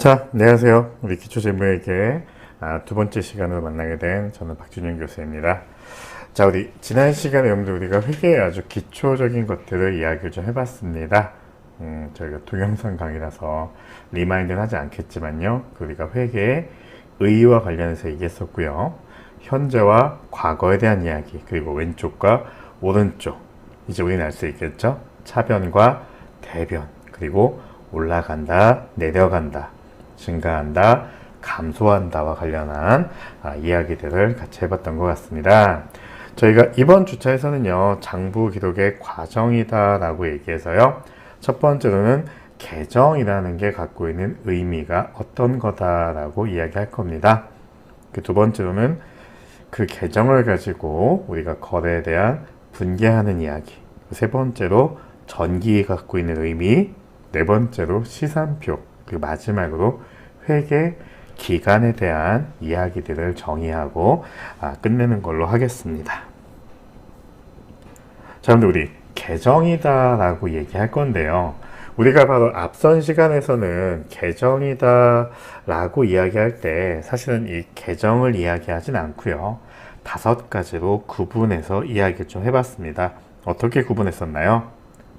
자, 안녕하세요. 우리 기초재무회계 두 번째 시간으로 만나게 된 저는 박준영 교수입니다. 자, 우리 지난 시간에 여러분들 우리가 회계의 아주 기초적인 것들을 이야기를 좀 해봤습니다. 저희가 동영상 강의라서 리마인드는 하지 않겠지만요. 우리가 회계의 의의와 관련해서 얘기했었고요. 현재와 과거에 대한 이야기, 그리고 왼쪽과 오른쪽, 이제 우리는 알 수 있겠죠? 차변과 대변, 그리고 올라간다, 내려간다, 증가한다, 감소한다와 관련한 이야기들을 같이 해봤던 것 같습니다. 저희가 이번 주차에서는요, 장부 기록의 과정이다 라고 얘기해서요, 첫 번째로는 계정이라는 게 갖고 있는 의미가 어떤 거다라고 이야기할 겁니다. 그 두 번째로는 그 계정을 가지고 우리가 거래에 대한 분개하는 이야기, 세 번째로 전기가 갖고 있는 의미, 네 번째로 시산표, 그리고 마지막으로 회계 기간에 대한 이야기들을 정의하고 끝내는 걸로 하겠습니다. 자, 그럼 우리 계정이다 라고 얘기할 건데요. 우리가 바로 앞선 시간에서는 계정이다 라고 이야기할 때 사실은 이 계정을 이야기하진 않고요. 5가지로 구분해서 이야기를 좀 해봤습니다. 어떻게 구분했었나요?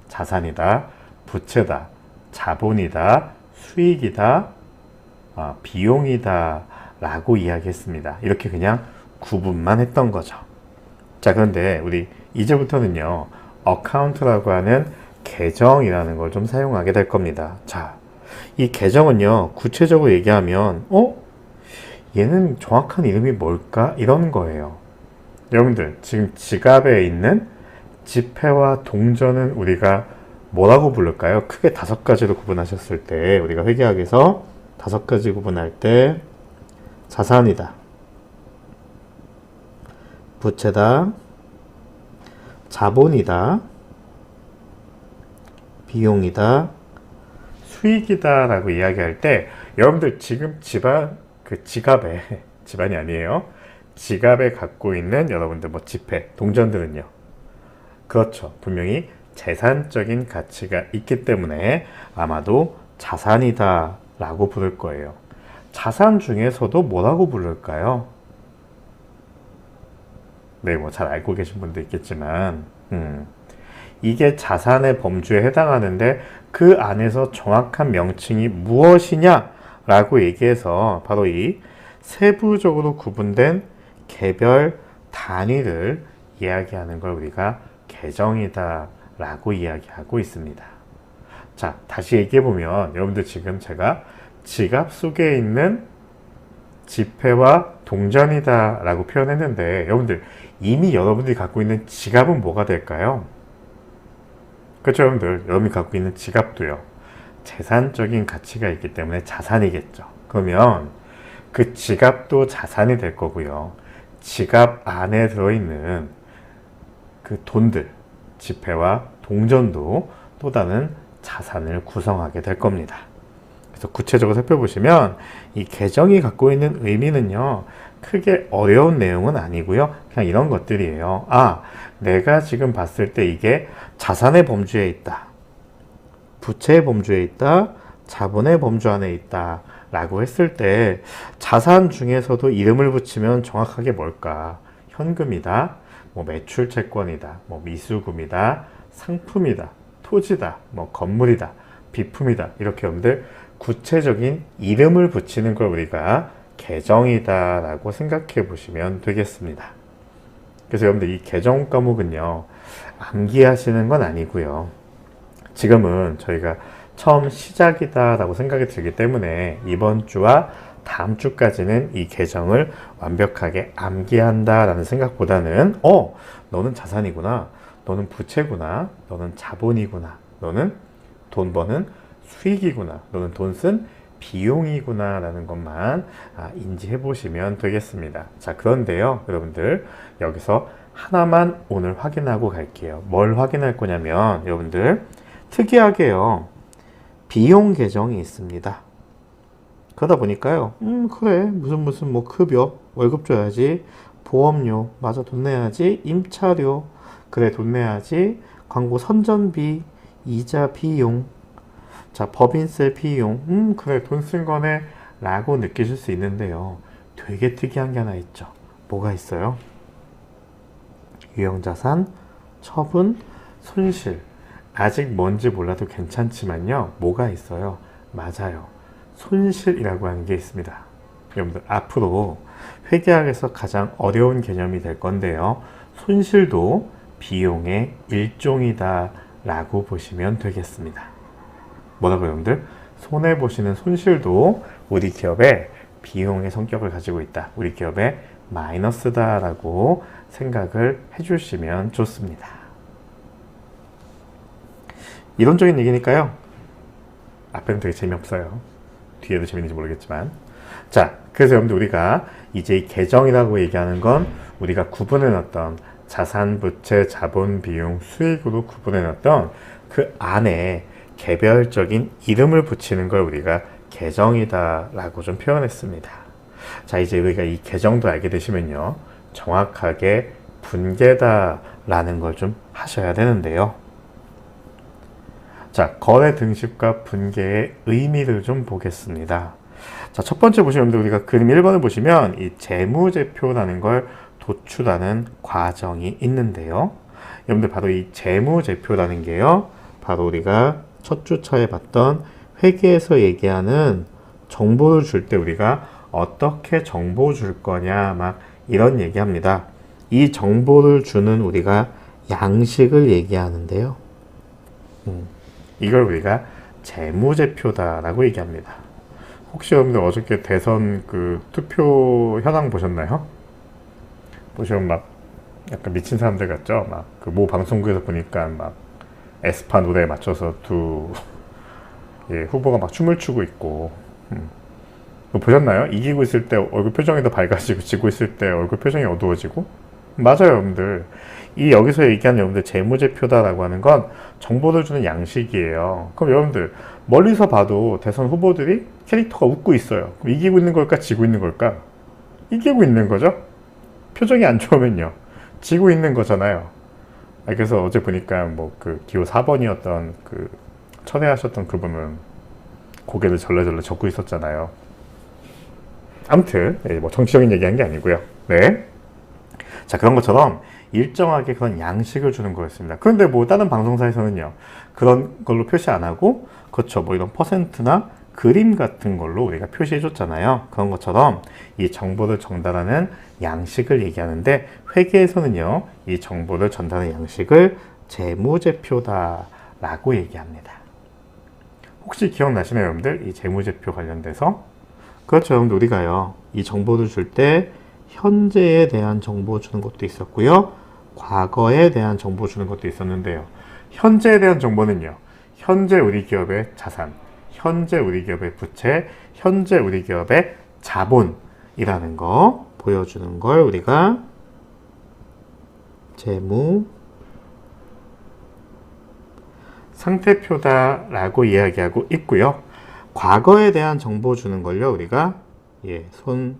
자산이다, 부채다, 자본이다, 수익이다, 비용이다 라고 이야기했습니다. 이렇게 그냥 구분만 했던 거죠. 자, 그런데 우리 이제부터는요, 어카운트라고 하는 계정이라는 걸 좀 사용하게 될 겁니다. 자, 이 계정은요, 구체적으로 얘기하면 얘는 정확한 이름이 뭘까? 이런 거예요. 여러분들, 지금 지갑에 있는 지폐와 동전은 우리가 뭐라고 부를까요? 크게 5가지로 구분하셨을 때, 우리가 회계학에서 5가지 구분할 때 자산이다, 부채다, 자본이다, 비용이다, 수익이다 라고 이야기할 때, 여러분들 지금 지갑에 집안이 아니에요. 지갑에 갖고 있는 여러분들 지폐, 동전들은요. 그렇죠. 분명히 재산적인 가치가 있기 때문에 아마도 자산이다 라고 부를 거예요. 자산 중에서도 뭐라고 부를까요? 네, 잘 알고 계신 분도 있겠지만, 이게 자산의 범주에 해당하는데 그 안에서 정확한 명칭이 무엇이냐 라고 얘기해서 바로 이 세부적으로 구분된 개별 단위를 이야기하는 걸 우리가 계정이다 라고 이야기하고 있습니다. 자, 다시 얘기해보면 여러분들 지금 제가 지갑 속에 있는 지폐와 동전이다 라고 표현했는데 여러분들 이미 여러분들이 갖고 있는 지갑은 뭐가 될까요? 그렇죠, 여러분들. 여러분이 갖고 있는 지갑도요, 재산적인 가치가 있기 때문에 자산이겠죠. 그러면 그 지갑도 자산이 될 거고요. 지갑 안에 들어있는 그 돈들, 지폐와 동전도 또 다른 자산을 구성하게 될 겁니다. 그래서 구체적으로 살펴보시면 이 계정이 갖고 있는 의미는요, 크게 어려운 내용은 아니고요. 그냥 이런 것들이에요. 내가 지금 봤을 때 이게 자산의 범주에 있다, 부채의 범주에 있다, 자본의 범주 안에 있다 라고 했을 때 자산 중에서도 이름을 붙이면 정확하게 뭘까? 현금이다, 매출 채권이다, 미수금이다, 상품이다, 토지다, 건물이다, 비품이다, 이렇게 여러분들 구체적인 이름을 붙이는 걸 우리가 계정이다 라고 생각해 보시면 되겠습니다. 그래서 여러분들 이 계정 과목은요, 암기하시는 건 아니고요. 지금은 저희가 처음 시작이다 라고 생각이 들기 때문에 이번 주와 다음 주까지는 이 계정을 완벽하게 암기한다 라는 생각보다는 너는 자산이구나, 너는 부채구나, 너는 자본이구나, 너는 돈 버는 수익이구나, 너는 돈 쓴 비용이구나 라는 것만 인지해 보시면 되겠습니다. 자, 그런데요, 여러분들 여기서 하나만 오늘 확인하고 갈게요. 뭘 확인할 거냐면 여러분들 특이하게요, 비용 계정이 있습니다. 그러다 보니까요, 그래, 무슨 급여, 월급 줘야지, 보험료, 맞아, 돈 내야지, 임차료, 그래, 돈 내야지, 광고 선전비, 이자 비용. 자, 법인세 비용, 그래, 돈 쓴 거네 라고 느끼실 수 있는데요. 되게 특이한 게 하나 있죠. 뭐가 있어요? 유형자산, 처분, 손실. 아직 뭔지 몰라도 괜찮지만요. 뭐가 있어요? 맞아요. 손실이라고 하는 게 있습니다. 여러분들, 앞으로 회계학에서 가장 어려운 개념이 될 건데요. 손실도 비용의 일종이다 라고 보시면 되겠습니다. 뭐라고 여러분들? 손해보시는 손실도 우리 기업의 비용의 성격을 가지고 있다. 우리 기업의 마이너스다 라고 생각을 해주시면 좋습니다. 이론적인 얘기니까요. 앞에는 되게 재미없어요. 뒤에도 재밌는지 모르겠지만. 자, 그래서 여러분들 우리가 이제 이 계정이라고 얘기하는 건 우리가 구분해 놨던 자산, 부채, 자본, 비용, 수익으로 구분해 놨던 그 안에 개별적인 이름을 붙이는 걸 우리가 계정이다 라고 좀 표현했습니다. 자, 이제 우리가 이 계정도 알게 되시면요. 정확하게 분계다 라는 걸 좀 하셔야 되는데요. 자, 거래 등식과 분계의 의미를 좀 보겠습니다. 자, 첫 번째 보시면 우리가 그림 1번을 보시면 이 재무제표라는 걸 도출하는 과정이 있는데요. 여러분들 바로 이 재무제표라는 게요. 바로 우리가 첫 주차에 봤던 회계에서 얘기하는 정보를 줄 때 우리가 어떻게 정보 줄 거냐 막 이런 얘기합니다. 이 정보를 주는 우리가 양식을 얘기하는데요. 이걸 우리가 재무제표다라고 얘기합니다. 혹시 여러분들 어저께 대선 그 투표 현황 보셨나요? 보시면 막 약간 미친 사람들 같죠? 막 그 모 방송국에서 보니까 막 에스파 노래에 맞춰서 두 후보가 막 춤을 추고 있고, 보셨나요? 이기고 있을 때 얼굴 표정이 더 밝아지고 지고 있을 때 얼굴 표정이 어두워지고. 맞아요, 여러분들. 이 여기서 얘기하는 여러분들 재무제표다라고 하는 건 정보를 주는 양식이에요. 그럼 여러분들 멀리서 봐도 대선 후보들이 캐릭터가 웃고 있어요. 그럼 이기고 있는 걸까, 지고 있는 걸까? 이기고 있는 거죠. 표정이 안 좋으면요, 지고 있는 거잖아요. 그래서 어제 보니까 뭐 그 기호 4번이었던 그 철회하셨던 그분은 고개를 절레절레 젓고 있었잖아요. 아무튼 뭐 정치적인 얘기한 게 아니고요. 네. 자, 그런 것처럼 일정하게 그런 양식을 주는 거였습니다. 그런데 뭐 다른 방송사에서는요, 그런 걸로 표시 안 하고, 그렇죠, 뭐 이런 퍼센트나 그림 같은 걸로 우리가 표시해 줬잖아요. 그런 것처럼 이 정보를 전달하는 양식을 얘기하는데, 회계에서는요, 이 정보를 전달하는 양식을 재무제표다 라고 얘기합니다. 혹시 기억나시나요, 여러분들? 이 재무제표 관련돼서? 그렇죠, 여러분들. 우리가요, 이 정보를 줄 때 현재에 대한 정보 주는 것도 있었고요, 과거에 대한 정보 주는 것도 있었는데요. 현재에 대한 정보는요, 현재 우리 기업의 자산, 현재 우리 기업의 부채, 현재 우리 기업의 자본이라는 거 보여주는 걸 우리가 재무 상태표다라고 이야기하고 있고요. 과거에 대한 정보 주는 걸요, 우리가 손익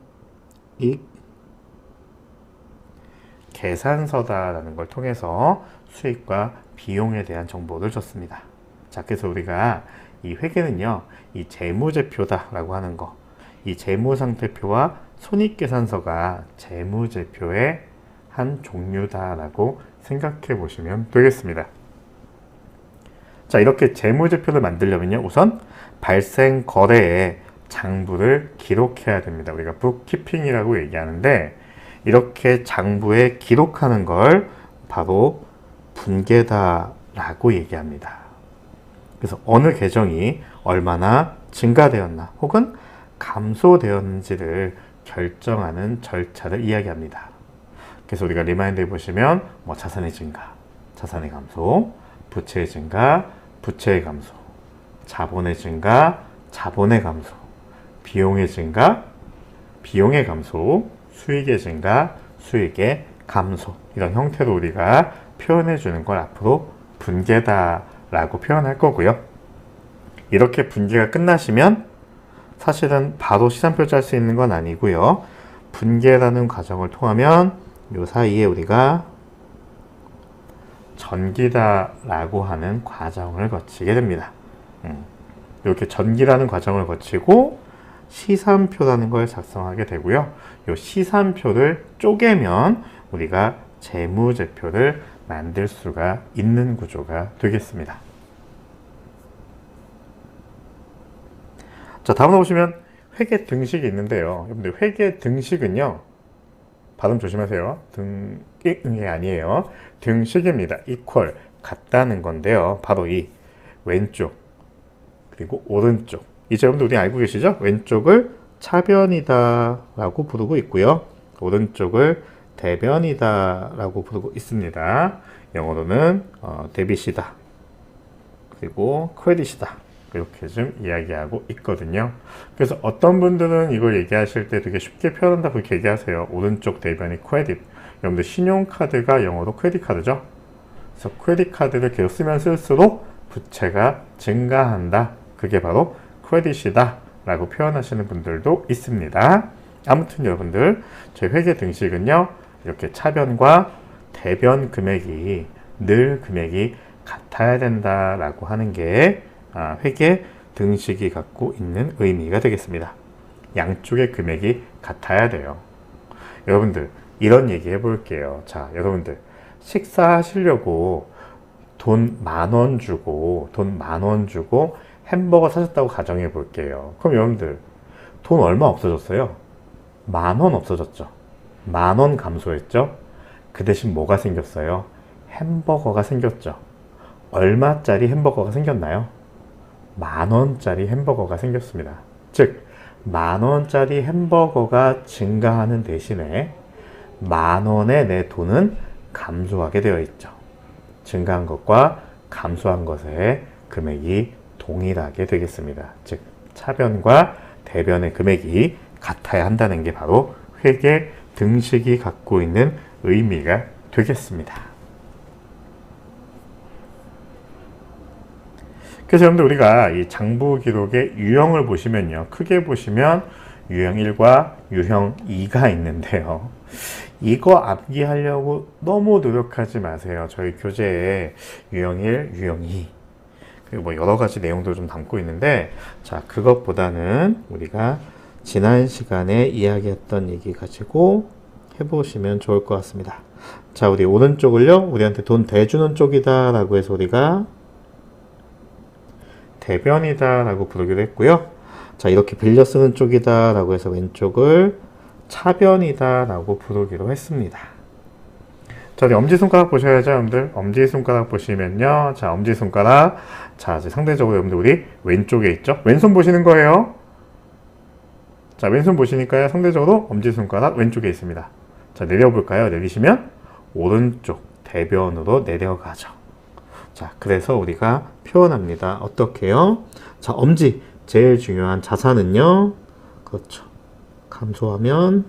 계산서다라는 걸 통해서 수익과 비용에 대한 정보를 줬습니다. 자, 그래서 우리가 이 회계는요, 이 재무제표다라고 하는 거, 이 재무상태표와 손익계산서가 재무제표의 한 종류다라고 생각해 보시면 되겠습니다. 자, 이렇게 재무제표를 만들려면요, 우선 발생 거래의 장부를 기록해야 됩니다. 우리가 북키핑이라고 얘기하는데, 이렇게 장부에 기록하는 걸 바로 분계다라고 얘기합니다. 그래서 어느 계정이 얼마나 증가되었나 혹은 감소되었는지를 결정하는 절차를 이야기합니다. 그래서 우리가 리마인드에 보시면 뭐 자산의 증가, 자산의 감소, 부채의 증가, 부채의 감소, 자본의 증가, 자본의 감소, 비용의 증가, 비용의 감소, 수익의 증가, 수익의 감소, 이런 형태로 우리가 표현해 주는 걸 앞으로 분계다라고 표현할 거고요. 이렇게 분계가 끝나시면 사실은 바로 시산표 짤 수 있는 건 아니고요. 분계라는 과정을 통하면 이 사이에 우리가 전기다라고 하는 과정을 거치게 됩니다. 이렇게 전기라는 과정을 거치고 시산표라는 걸 작성하게 되고요. 이 시산표를 쪼개면 우리가 재무제표를 만들 수가 있는 구조가 되겠습니다. 자, 다음으로 보시면 회계 등식이 있는데요. 여러분들 회계 등식은요. 발음 조심하세요. 등이 아니에요. 등식입니다. equal 같다는 건데요. 바로 이 왼쪽 그리고 오른쪽. 이제 여러분들 우리 알고 계시죠? 왼쪽을 차변이다 라고 부르고 있고요. 오른쪽을 대변이다 라고 부르고 있습니다. 영어로는 데빗이다 그리고 크레딧이다 이렇게 좀 이야기하고 있거든요. 그래서 어떤 분들은 이걸 얘기하실 때 되게 쉽게 표현한다 그렇게 얘기하세요. 오른쪽 대변이 크레딧. 여러분들 신용카드가 영어로 크레딧 카드죠. 그래서 크레딧 카드를 계속 쓰면 쓸수록 부채가 증가한다. 그게 바로 크레딧이다 라고 표현하시는 분들도 있습니다. 아무튼 여러분들 저희 회계 등식은요 이렇게 차변과 대변 금액이 늘 금액이 같아야 된다 라고 하는 게 회계 등식이 갖고 있는 의미가 되겠습니다. 양쪽의 금액이 같아야 돼요. 여러분들 이런 얘기 해볼게요. 자, 여러분들 식사하시려고 돈 10,000원 주고 햄버거 사셨다고 가정해 볼게요. 그럼 여러분들 돈 얼마 없어졌어요? 10,000원 없어졌죠. 10,000원 감소했죠. 그 대신 뭐가 생겼어요? 햄버거가 생겼죠. 얼마짜리 햄버거가 생겼나요? 10,000원짜리 햄버거가 생겼습니다. 즉 10,000원짜리 햄버거가 증가하는 대신에 10,000원의 내 돈은 감소하게 되어 있죠. 증가한 것과 감소한 것의 금액이 동일하게 되겠습니다. 즉 차변과 대변의 금액이 같아야 한다는 게 바로 회계 등식이 갖고 있는 의미가 되겠습니다. 그래서 여러분들 우리가 이 장부 기록의 유형을 보시면요. 크게 보시면 유형 1과 유형 2가 있는데요. 이거 암기하려고 너무 노력하지 마세요. 저희 교재에 유형 1, 유형 2 그리고 뭐 여러 가지 내용도 좀 담고 있는데 자 그것보다는 우리가 지난 시간에 이야기했던 얘기 가지고 해보시면 좋을 것 같습니다. 자 우리 오른쪽을요 우리한테 돈 대주는 쪽이다 라고 해서 우리가 대변이다 라고 부르기로 했고요. 자 이렇게 빌려 쓰는 쪽이다 라고 해서 왼쪽을 차변이다 라고 부르기로 했습니다. 자, 우리 엄지손가락 보셔야죠, 여러분들. 엄지손가락 보시면요. 자, 엄지손가락. 자, 이제 상대적으로 여러분들 우리 왼쪽에 있죠? 왼손 보시는 거예요. 자, 왼손 보시니까요. 상대적으로 엄지손가락 왼쪽에 있습니다. 자, 내려볼까요? 내리시면 오른쪽 대변으로 내려가죠. 자, 그래서 우리가 표현합니다. 어떻게요? 자, 엄지. 제일 중요한 자산은요. 그렇죠. 감소하면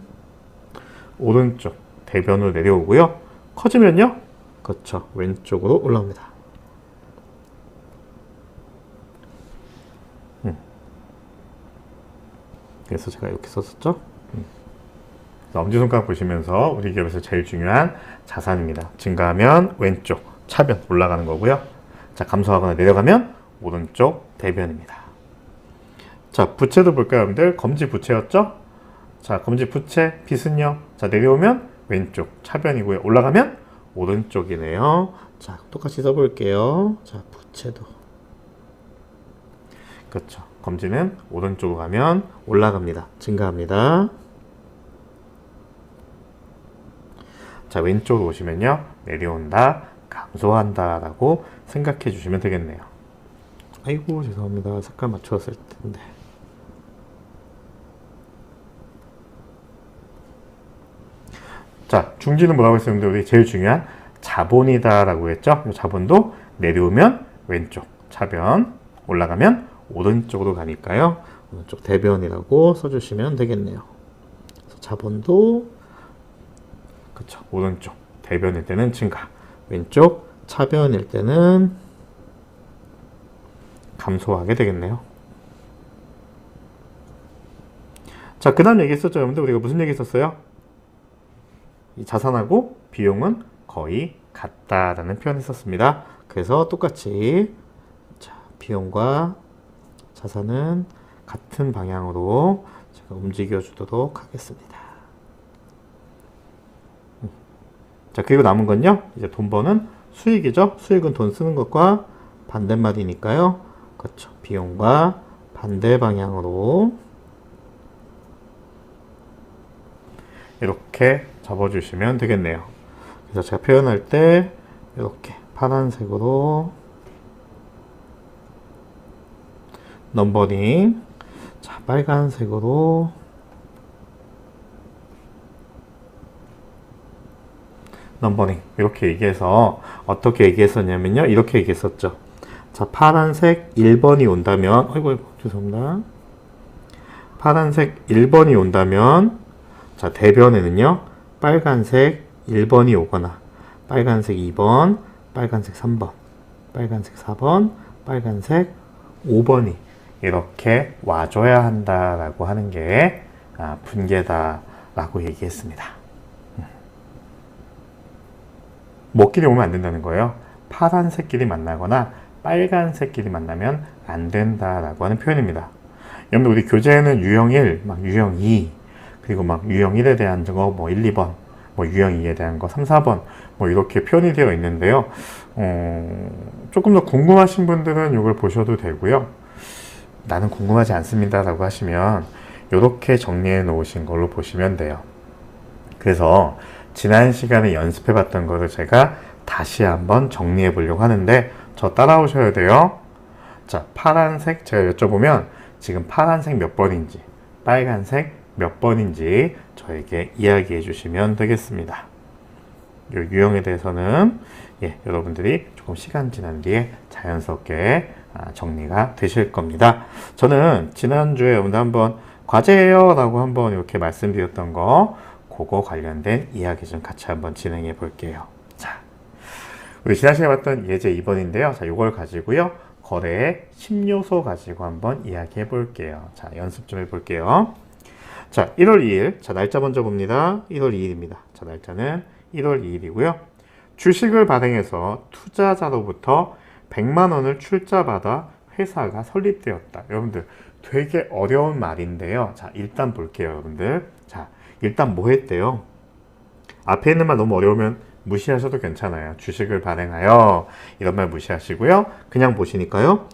오른쪽 대변으로 내려오고요. 커지면요. 그렇죠. 왼쪽으로 올라옵니다. 그래서 제가 이렇게 썼었죠. 엄지손가락 보시면서 우리 기업에서 제일 중요한 자산입니다. 증가하면 왼쪽 차변 올라가는 거고요. 자, 감소하거나 내려가면 오른쪽 대변입니다. 자, 부채도 볼까요, 여러분들? 검지 부채였죠? 자, 검지 부채 빚은요. 자, 내려오면 왼쪽 차변이고요. 올라가면 오른쪽이네요. 자, 똑같이 써볼게요. 자, 부채도. 그렇죠. 검지는 오른쪽으로 가면 올라갑니다. 증가합니다. 자, 왼쪽으로 오시면요. 내려온다, 감소한다 라고 생각해 주시면 되겠네요. 아이고, 죄송합니다. 색깔 맞추었을 텐데. 자, 중지는 뭐라고 했었는데 우리 제일 중요한 자본이다 라고 했죠. 이 자본도 내려오면 왼쪽 차변, 올라가면 오른쪽으로 가니까요. 오른쪽 대변이라고 써주시면 되겠네요. 그래서 자본도 그쵸, 오른쪽 대변일 때는 증가, 왼쪽 차변일 때는 감소하게 되겠네요. 자, 그 다음 얘기했었죠. 여러분들 우리가 무슨 얘기 했었어요? 이 자산하고 비용은 거의 같다라는 표현을 썼습니다. 그래서 똑같이 자, 비용과 자산은 같은 방향으로 제가 움직여 주도록 하겠습니다. 자, 그리고 남은 건요, 이제 돈 버는 수익이죠. 수익은 돈 쓰는 것과 반대말이니까요. 그렇죠. 비용과 반대 방향으로 이렇게 접어주시면 되겠네요. 그래서 제가 표현할 때 이렇게 파란색으로 넘버링, 자, 빨간색으로 넘버링 이렇게 얘기해서 어떻게 얘기했었냐면요, 이렇게 얘기했었죠. 자, 파란색 1번이 온다면, 아이고 죄송합니다. 파란색 1번이 온다면, 자, 대변에는요 빨간색 1번이 오거나 빨간색 2번, 빨간색 3번, 빨간색 4번, 빨간색 5번이 이렇게 와줘야 한다라고 하는 게 분계다라고 얘기했습니다. 뭐끼리 오면 안 된다는 거예요. 파란색끼리 만나거나 빨간색끼리 만나면 안 된다라고 하는 표현입니다. 여러분, 우리 교재에는 유형 1, 막 유형 2, 그리고 막 유형 1에 대한 거 뭐 1, 2번, 뭐 유형 2에 대한 거 3, 4번 뭐 이렇게 표현이 되어 있는데요. 조금 더 궁금하신 분들은 이걸 보셔도 되고요. 나는 궁금하지 않습니다 라고 하시면 이렇게 정리해 놓으신 걸로 보시면 돼요. 그래서 지난 시간에 연습해 봤던 거를 제가 다시 한번 정리해 보려고 하는데 저 따라오셔야 돼요. 자, 파란색 제가 여쭤보면 지금 파란색 몇 번인지, 빨간색 몇 번인지 저에게 이야기해 주시면 되겠습니다. 이 유형에 대해서는 여러분들이 조금 시간 지난 뒤에 자연스럽게 정리가 되실 겁니다. 저는 지난주에 여러분들 한번 과제예요 라고 한번 이렇게 말씀드렸던 거, 그거 관련된 이야기 좀 같이 한번 진행해 볼게요. 자, 우리 지난 시간에 봤던 예제 2번인데요. 자, 이걸 가지고요, 거래의 10요소 가지고 한번 이야기해 볼게요. 자, 연습 좀 해 볼게요. 자, 1월 2일. 자, 날짜 먼저 봅니다. 1월 2일입니다. 자, 날짜는 1월 2일이고요. 주식을 발행해서 투자자로부터 100만 원을 출자받아 회사가 설립되었다. 여러분들, 되게 어려운 말인데요. 자, 일단 볼게요, 여러분들. 자, 일단 뭐 했대요? 앞에 있는 말 너무 어려우면 무시하셔도 괜찮아요. 주식을 발행하여 이런 말 무시하시고요. 그냥 보시니까요.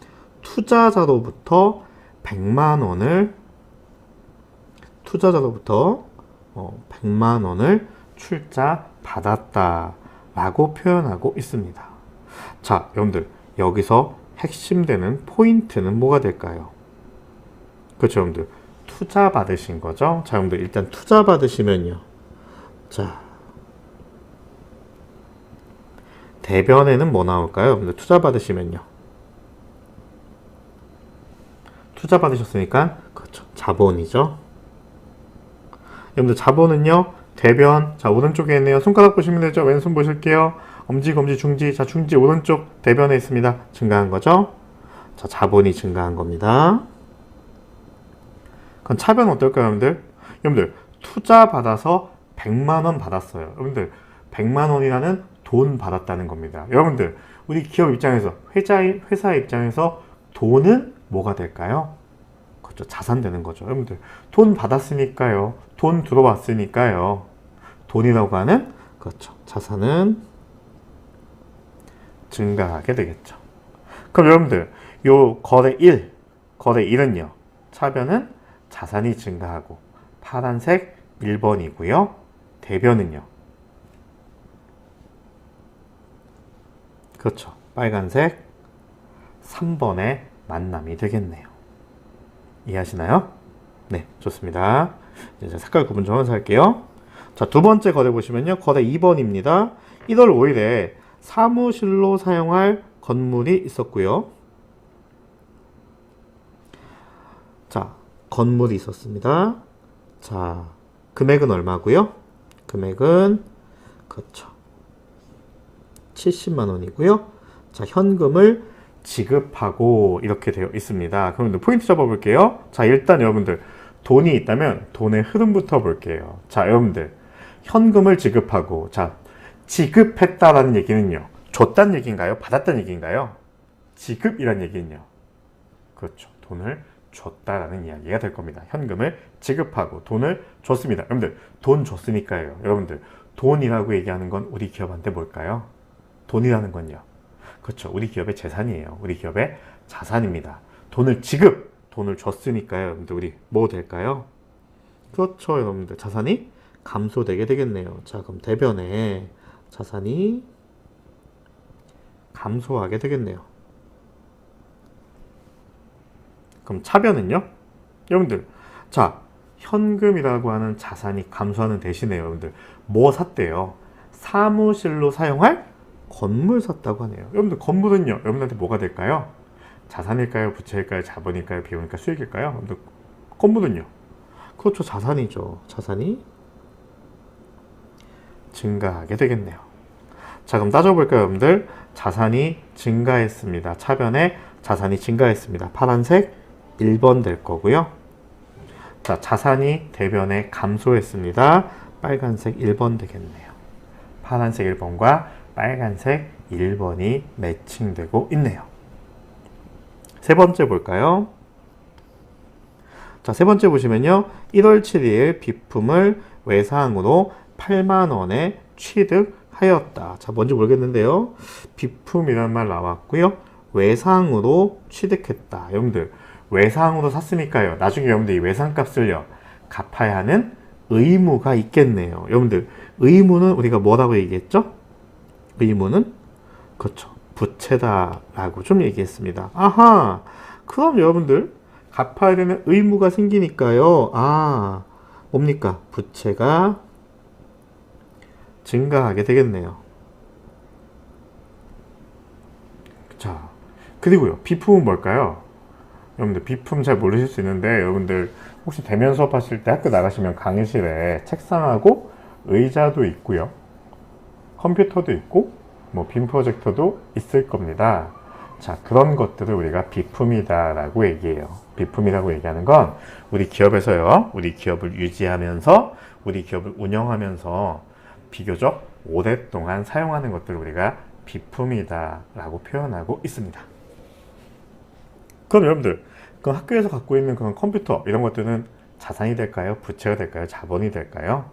투자자로부터 100만 원을 출자 받았다 라고 표현하고 있습니다. 자, 여러분들, 여기서 핵심되는 포인트는 뭐가 될까요? 그렇죠, 여러분들. 투자 받으신 거죠? 자, 여러분들, 일단 투자 받으시면요, 자, 대변에는 뭐 나올까요? 여러분들, 투자 받으시면요, 투자 받으셨으니까 그렇죠, 자본이죠. 여러분들, 자본은요, 대변, 자, 오른쪽에 있네요. 손가락 보시면 되죠. 왼손 보실게요. 엄지, 검지, 중지. 자, 중지 오른쪽 대변에 있습니다. 증가한 거죠. 자, 자본이 증가한 겁니다. 그럼 차변은 어떨까요, 여러분들? 여러분들, 투자 받아서 100만 원 받았어요. 여러분들, 100만 원이라는 돈 받았다는 겁니다. 여러분들, 우리 기업 입장에서, 회사 입장에서 돈은 뭐가 될까요? 그렇죠. 자산 되는 거죠. 여러분들, 돈 받았으니까요. 돈 들어왔으니까요. 돈이라고 하는, 그렇죠, 자산은 증가하게 되겠죠. 그럼 여러분들, 요 거래 1은요. 차변은 자산이 증가하고 파란색 1번이고요. 대변은요. 그렇죠. 빨간색 3번의 만남이 되겠네요. 이해하시나요? 네, 좋습니다. 이제 색깔 구분 좀 하면서 할게요. 자, 두 번째 거래 보시면요. 거래 2번입니다. 1월 5일에 사무실로 사용할 건물이 있었고요. 자, 건물이 있었습니다. 자, 금액은 얼마고요? 금액은 그렇죠, 70만 원이고요. 자, 현금을 지급하고 이렇게 되어 있습니다. 그럼 포인트 잡아볼게요. 자, 일단 여러분들, 돈이 있다면 돈의 흐름부터 볼게요. 자, 여러분들, 현금을 지급하고, 자, 지급했다라는 얘기는요, 줬다는 얘기인가요? 받았다는 얘기인가요? 지급이란 얘기는요, 그렇죠, 돈을 줬다라는 이야기가 될 겁니다. 현금을 지급하고 돈을 줬습니다. 여러분들, 돈 줬으니까요. 여러분들, 돈이라고 얘기하는 건 우리 기업한테 뭘까요? 돈이라는 건요. 그렇죠. 우리 기업의 재산이에요. 우리 기업의 자산입니다. 돈을 줬으니까요. 여러분들, 우리 뭐 될까요? 그렇죠. 여러분들, 자산이 감소되게 되겠네요. 자, 그럼 대변에 자산이 감소하게 되겠네요. 그럼 차변은요? 여러분들, 자, 현금이라고 하는 자산이 감소하는 대신에 여러분들 뭐 샀대요? 사무실로 사용할 건물 샀다고 하네요. 여러분들, 건물은요, 여러분들한테 뭐가 될까요? 자산일까요? 부채일까요? 자본일까요? 비용일까요? 수익일까요? 여러분들, 건물은요? 그렇죠. 자산이죠. 자산이 증가하게 되겠네요. 자, 그럼 따져볼까요, 여러분들? 자산이 증가했습니다. 차변에 자산이 증가했습니다. 파란색 1번 될 거고요. 자, 자산이 대변에 감소했습니다. 빨간색 1번 되겠네요. 파란색 1번과 빨간색 1번이 매칭되고 있네요. 세 번째 볼까요? 자, 세 번째 보시면요. 1월 7일 비품을 외상으로 8만 원에 취득하였다. 자, 뭔지 모르겠는데요. 비품이라는 말 나왔고요. 외상으로 취득했다. 여러분들, 외상으로 샀으니까요. 나중에 여러분들 이 외상값을요, 갚아야 하는 의무가 있겠네요. 여러분들, 의무는 우리가 뭐라고 얘기했죠? 의무는, 그렇죠, 부채다라고 좀 얘기했습니다. 아하, 그럼 여러분들 갚아야 되는 의무가 생기니까요. 아, 뭡니까? 부채가 증가하게 되겠네요. 자, 그리고요, 비품은 뭘까요? 여러분들, 비품 잘 모르실 수 있는데, 여러분들 혹시 대면 수업 하실 때 학교 나가시면 강의실에 책상하고 의자도 있고요, 컴퓨터도 있고, 뭐 빔 프로젝터도 있을 겁니다. 자, 그런 것들을 우리가 비품이다라고 얘기해요. 비품이라고 얘기하는 건 우리 기업에서요, 우리 기업을 유지하면서, 우리 기업을 운영하면서 비교적 오랫동안 사용하는 것들을 우리가 비품이다라고 표현하고 있습니다. 그럼 여러분들, 그 학교에서 갖고 있는 그런 컴퓨터 이런 것들은 자산이 될까요? 부채가 될까요? 자본이 될까요?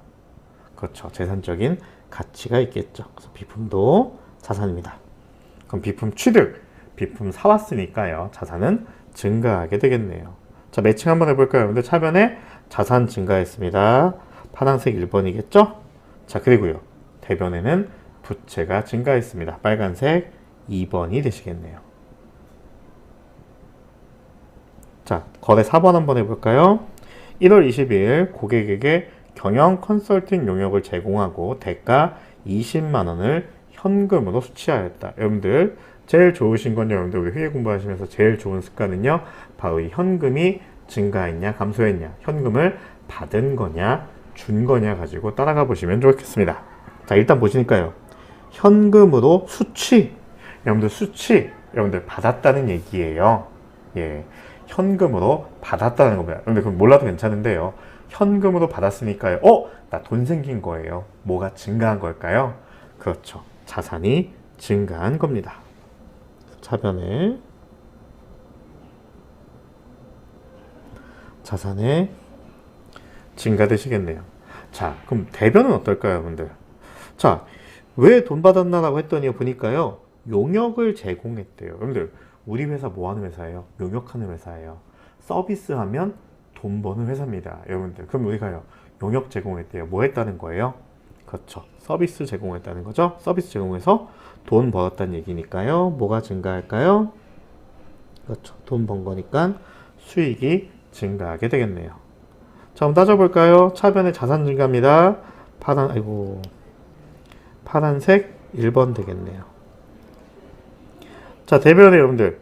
그렇죠. 재산적인 가치가 있겠죠. 그래서 비품도 자산입니다. 그럼 비품 취득, 비품 사왔으니까요, 자산은 증가하게 되겠네요. 자, 매칭 한번 해볼까요? 여러분들, 차변에 자산 증가했습니다. 파란색 1번이겠죠? 자, 그리고요, 대변에는 부채가 증가했습니다. 빨간색 2번이 되시겠네요. 자, 거래 4번 한번 해볼까요? 1월 20일 고객에게 경영 컨설팅 용역을 제공하고 대가 20만 원을 현금으로 수취하였다. 여러분들, 제일 좋으신 건요, 여러분들 우리 회계 공부하시면서 제일 좋은 습관은요, 바로 이 현금이 증가했냐 감소했냐, 현금을 받은 거냐 준 거냐 가지고 따라가 보시면 좋겠습니다. 자, 일단 보시니까요, 현금으로 수취, 여러분들 수취, 여러분들 받았다는 얘기예요. 예, 현금으로 받았다는 겁니다. 여러분들 그럼 몰라도 괜찮은데요, 현금으로 받았으니까요, 나 돈 생긴 거예요. 뭐가 증가한 걸까요? 그렇죠, 자산이 증가한 겁니다. 차변에 자산의 증가되시겠네요. 자, 그럼 대변은 어떨까요, 여러분들? 자, 왜 돈 받았나라고 했더니 보니까요, 용역을 제공했대요. 여러분들, 우리 회사 뭐 하는 회사예요? 용역하는 회사예요. 서비스하면 돈 버는 회사입니다. 여러분들, 그럼 우리가요, 용역 제공했대요. 뭐 했다는 거예요? 그렇죠, 서비스 제공했다는 거죠. 서비스 제공해서 돈 벌었다는 얘기니까요, 뭐가 증가할까요? 그렇죠, 돈 번 거니까 수익이 증가하게 되겠네요. 자, 한번 따져볼까요? 차변에 자산 증가입니다. 파란색 1번 되겠네요. 자, 대변에 여러분들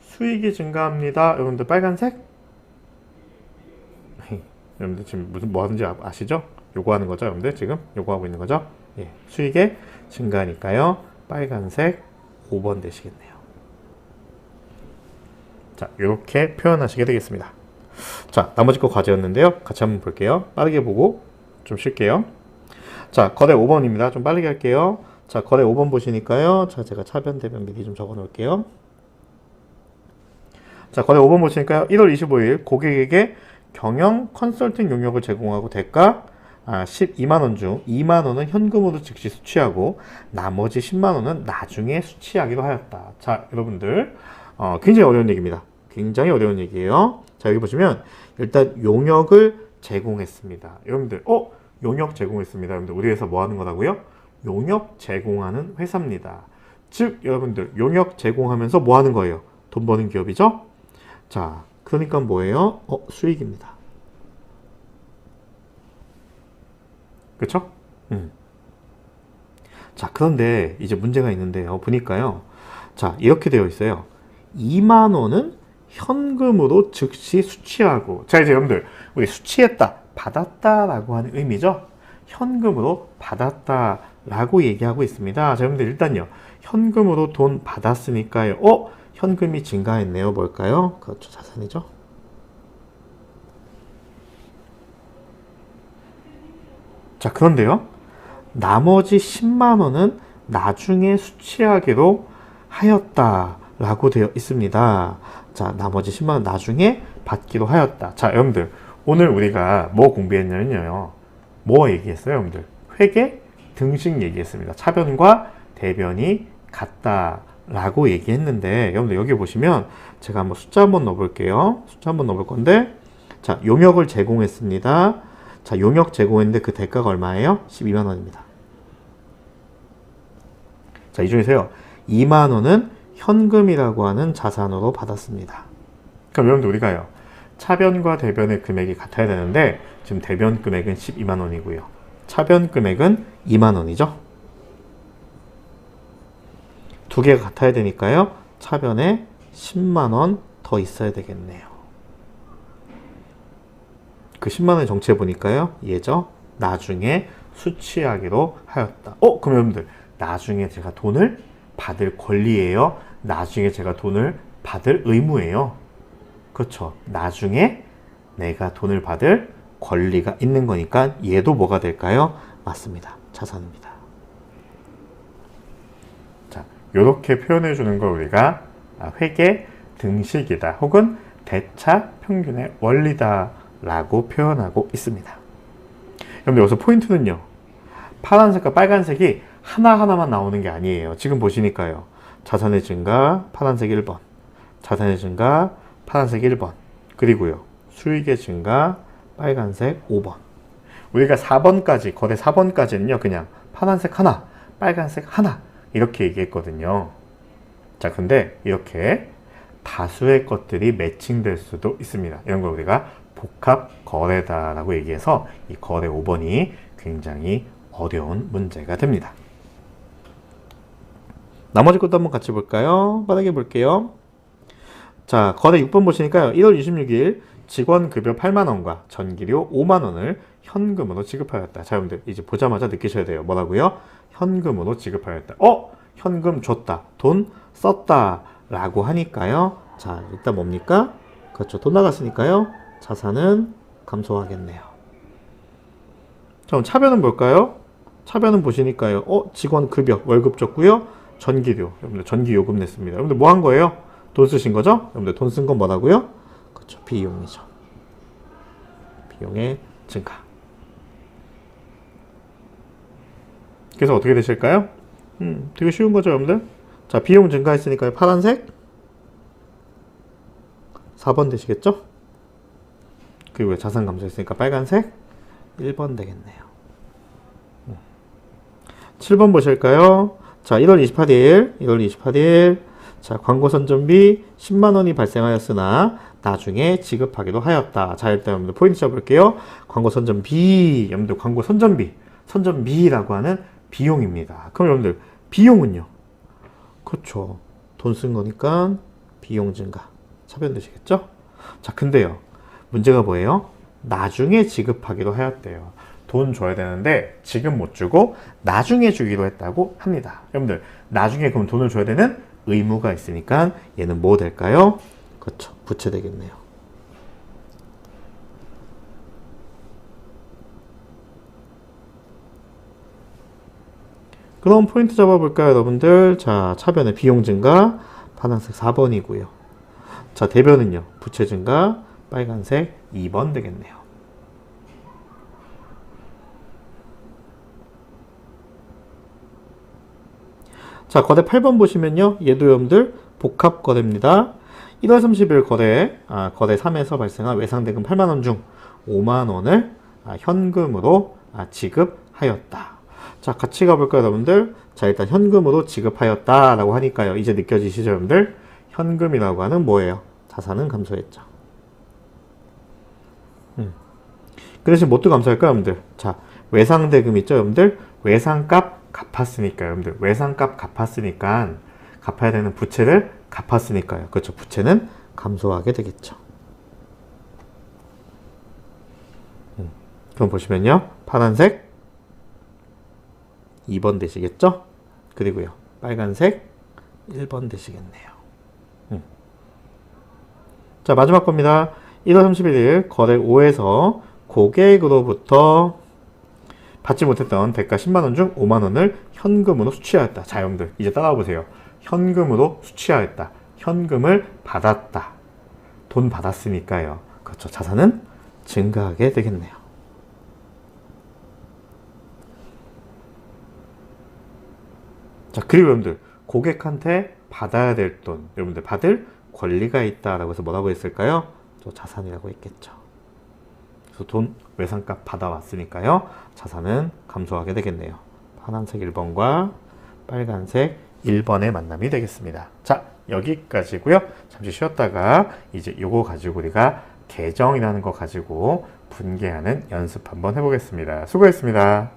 수익이 증가합니다. 여러분들 빨간색? 여러분들 지금 뭐 하는지 아시죠? 요거 하는 거죠, 여러분들? 지금 요거 하고 있는 거죠? 예, 수익의 증가니까요, 빨간색 5번 되시겠네요. 자, 이렇게 표현하시게 되겠습니다. 자, 나머지 거 과제였는데요, 같이 한번 볼게요. 빠르게 보고 좀 쉴게요. 자, 거래 5번입니다. 좀 빠르게 할게요. 자, 거래 5번 보시니까요, 자, 제가 차변 대변 미리 좀 적어 놓을게요. 자, 거래 5번 보시니까요. 1월 25일 고객에게 경영 컨설팅 용역을 제공하고 대가 12만 원 중 2만 원은 현금으로 즉시 수취하고 나머지 10만 원은 나중에 수취하기로 하였다. 자, 여러분들 굉장히 어려운 얘기입니다. 굉장히 어려운 얘기예요. 자, 여기 보시면 일단 용역을 제공했습니다. 여러분들 용역 제공했습니다. 여러분들 우리 회사 뭐 하는 거라고요? 용역 제공하는 회사입니다. 즉 여러분들 용역 제공하면서 뭐 하는 거예요? 돈 버는 기업이죠? 자, 그러니까 뭐예요? 수익입니다. 그쵸? 자, 그런데 이제 문제가 있는데요. 보니까요. 자, 이렇게 되어 있어요. 2만 원은 현금으로 즉시 수취하고. 자, 이제 여러분들 우리 수취했다, 받았다 라고 하는 의미죠. 현금으로 받았다 라고 얘기하고 있습니다. 자, 여러분들 일단요. 현금으로 돈 받았으니까요. 현금이 증가했네요. 뭘까요? 그렇죠. 자산이죠. 자, 그런데요. 나머지 10만 원은 나중에 수취하기로 하였다라고 되어 있습니다. 자, 나머지 10만 원 나중에 받기로 하였다. 자, 여러분들 오늘 우리가 뭐 공부했냐면요. 뭐 얘기했어요, 여러분들? 회계 등식 얘기했습니다. 차변과 대변이 같다라고 얘기했는데 여러분들 여기 보시면 제가 한번 숫자 한번 넣어볼게요. 숫자 한번 넣어볼 건데 자, 용역을 제공했습니다. 자, 용역 제공했는데 그 대가가 얼마예요? 12만 원입니다. 자, 이 중에서요. 2만 원은 현금이라고 하는 자산으로 받았습니다. 그럼 여러분들 우리가요. 차변과 대변의 금액이 같아야 되는데 지금 대변 금액은 12만 원이고요. 차변 금액은 2만 원이죠. 두 개가 같아야 되니까요. 차변에 10만 원 더 있어야 되겠네요. 그 10만 원의 정체 보니까요. 얘죠. 나중에 수취하기로 하였다. 그럼 여러분들 나중에 제가 돈을 받을 권리예요? 나중에 제가 돈을 받을 의무예요? 그렇죠. 나중에 내가 돈을 받을 권리가 있는 거니까 얘도 뭐가 될까요? 맞습니다. 자산입니다. 자, 이렇게 표현해 주는 걸 우리가 회계 등식이다 혹은 대차 평균의 원리다 라고 표현하고 있습니다. 여러분 여기서 포인트는요. 파란색과 빨간색이 하나하나만 나오는 게 아니에요. 지금 보시니까요. 자산의 증가 파란색 1번, 자산의 증가 파란색 1번, 그리고요. 수익의 증가 빨간색 5번. 우리가 4번까지 거래 4번까지는요. 그냥 파란색 하나, 빨간색 하나 이렇게 얘기했거든요. 자, 근데 이렇게 다수의 것들이 매칭될 수도 있습니다. 이런 걸 우리가 복합 거래다라고 얘기해서 이 거래 5번이 굉장히 어려운 문제가 됩니다. 나머지 것도 한번 같이 볼까요? 빠르게 볼게요. 자, 거래 6번 보시니까요. 1월 26일 직원 급여 8만원과 전기료 5만원을 현금으로 지급하였다. 자, 여러분들 이제 보자마자 느끼셔야 돼요. 뭐라고요? 현금으로 지급하였다. 현금 줬다. 돈 썼다. 라고 하니까요. 자, 일단 뭡니까? 그렇죠. 돈 나갔으니까요. 자산은 감소하겠네요. 자, 그럼 차변은 뭘까요? 차변은 보시니까요. 직원 급여, 월급 줬고요. 전기료, 여러분들 전기 요금 냈습니다. 여러분들 뭐 한 거예요? 돈 쓰신 거죠? 여러분들 돈 쓴 건 뭐라고요? 그렇죠. 비용이죠. 비용의 증가. 그래서 어떻게 되실까요? 되게 쉬운 거죠, 여러분들? 자, 비용 증가했으니까요. 파란색 4번 되시겠죠? 그리고 자산 감소했으니까 빨간색 1번 되겠네요. 7번 보실까요? 자, 1월 28일 자, 광고 선전비 10만원이 발생하였으나 나중에 지급하기로 하였다. 자, 일단 여러분들 포인트 잡을게요. 광고 선전비, 여러분들 광고 선전비라고 하는 비용입니다. 그럼 여러분들 비용은요? 그렇죠. 돈 쓴 거니까 비용 증가. 차변 되시겠죠? 자, 근데요. 문제가 뭐예요? 나중에 지급하기로 하였대요. 돈 줘야 되는데 지금 못 주고 나중에 주기로 했다고 합니다. 여러분들 나중에 그럼 돈을 줘야 되는 의무가 있으니까 얘는 뭐 될까요? 그렇죠. 부채 되겠네요. 그럼 포인트 잡아볼까요, 여러분들? 자, 차변의 비용 증가 파란색 4번이고요. 자, 대변은요. 부채 증가, 빨간색 2번 되겠네요. 자, 거래 8번 보시면요. 얘도 여러분들 복합 거래입니다. 1월 30일 거래 3에서 발생한 외상대금 8만원 중 5만원을 현금으로 지급하였다. 자, 같이 가볼까요, 여러분들? 자, 일단 현금으로 지급하였다라고 하니까요. 이제 느껴지시죠, 여러분들? 현금이라고 하는 뭐예요? 자산은 감소했죠. 그 대신 뭣도 감소할까요, 여러분들? 자, 외상대금 있죠, 여러분들? 외상값 갚았으니까요, 여러분들. 외상값 갚았으니까 갚아야 되는 부채를 갚았으니까요. 그렇죠. 부채는 감소하게 되겠죠. 그럼 보시면요. 파란색 2번 되시겠죠? 그리고요. 빨간색 1번 되시겠네요. 자, 마지막 겁니다. 1월 31일 거래 5에서 고객으로부터 받지 못했던 대가 10만원 중 5만원을 현금으로 수취하였다. 자, 여러분들 이제 따라와 보세요. 현금으로 수취하였다. 현금을 받았다. 돈 받았으니까요. 그렇죠. 자산은 증가하게 되겠네요. 자, 그리고 여러분들 고객한테 받아야 될 돈, 여러분들 받을 권리가 있다라고 해서 뭐라고 했을까요? 저 자산이라고 했겠죠. 그래서 돈 외상값 받아왔으니까요. 자산은 감소하게 되겠네요. 파란색 1번과 빨간색 1번의 만남이 되겠습니다. 자, 여기까지고요. 잠시 쉬었다가 이제 요거 가지고 우리가 계정이라는 거 가지고 분개하는 연습 한번 해보겠습니다. 수고했습니다.